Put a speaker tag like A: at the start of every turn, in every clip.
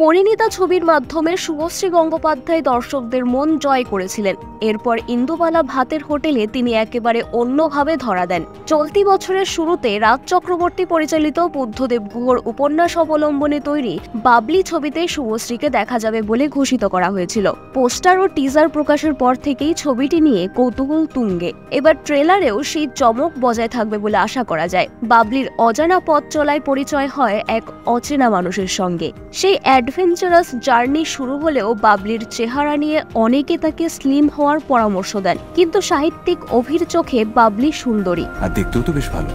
A: পরিণীতা ছবির মাধ্যমে শুভশ্রী গঙ্গোপাধ্যায় দর্শকদের মন জয় করেছিলেন। এরপর ইন্দুবালা ভাতের হোটেলে তিনি একেবারে অন্যভাবে ধরা দেন। চলতি বছরের শুরুতে রাজ চক্রবর্তী পরিচালিত বুদ্ধদেব গুহর উপন্যাস অবলম্বনে তৈরি বাবলি ছবিতে শুভশ্রীকে দেখা যাবে বলে ঘোষিত করা হয়েছিল। পোস্টার ও টিজার প্রকাশের পর থেকেই ছবিটি নিয়ে কৌতূহল তুঙ্গে। এবার ট্রেলারেও সেই চমক বজায় থাকবে বলে আশা করা যায়। বাবলির অজানা পথ চলায় পরিচয় হয় এক অচেনা মানুষের সঙ্গে। সেই অ্যাডভেঞ্চারাস জার্নি শুরু হলেও বাবলির চেহারা নিয়ে অনেকে তাকে স্লিম হওয়ার পরামর্শ দেন, কিন্তু সাহিত্যিক অভির চোখে বাবলি সুন্দরী
B: আর দেখতেও তো বেশ ভালো।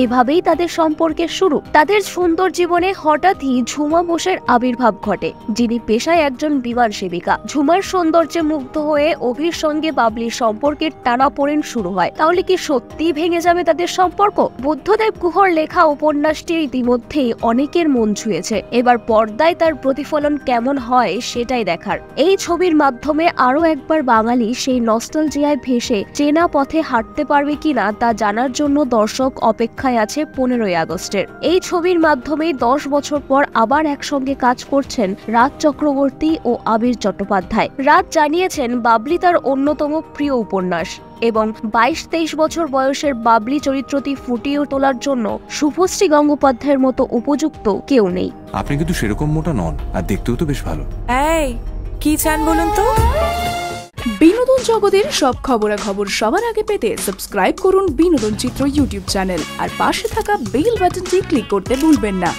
A: এভাবেই তাদের সম্পর্কের শুরু। তাদের সুন্দর জীবনে হঠাৎই ঝুমা বোসের আবির্ভাব ঘটে, যিনি পেশায় একজন বিমান সেবিকা। ঝুমার সৌন্দর্যে মুগ্ধ হয়ে অভির সঙ্গে বাবলির সম্পর্কের টানাপোড়েন শুরু হয়। তাহলে কি সত্যিই ভেঙে যাবে তাদের সম্পর্ক? বুদ্ধদেব গুহর লেখা উপন্যাসটি ইতিমধ্যেই অনেকের মন ছুঁয়েছে। এবার পর্দায় তার প্রতিফলন কেমন হয় সেটাই দেখার। এই ছবির মাধ্যমে আরো একবার বাঙালি সেই নস্টালজিয়ায় ভেসে চেনা পথে হাঁটতে পারবে কিনা তা জানার জন্য দর্শক অপেক্ষা আছে 15ই আগস্টের। এই ছবির মাধ্যমে 10 বছর পর আবার একসঙ্গে কাজ করছেন রাজ চক্রবর্তী ও আবির চট্টোপাধ্যায়। রাজ জানিয়েছেন বাবলি তার অন্যতম প্রিয় উপন্যাস এবং 22-23 বছর বয়সের বাবলি চরিত্রটি ফুটিয়ে তোলার জন্য শুভশ্রী গঙ্গোপাধ্যায়ের মতো উপযুক্ত কেউ নেই।
B: আপনি কিন্তু সেরকম মোটা নন, আর দেখতেও তো বেশ ভালো।
C: এই কি চান বলুন তো?
D: বিনোদন জগতের সব খবরাখবর সবার আগে পেতে সাবস্ক্রাইব করুন বিনোদন চিত্র ইউটিউব চ্যানেল আর পাশে থাকা বেল বাটনটি ক্লিক করতে ভুলবেন না।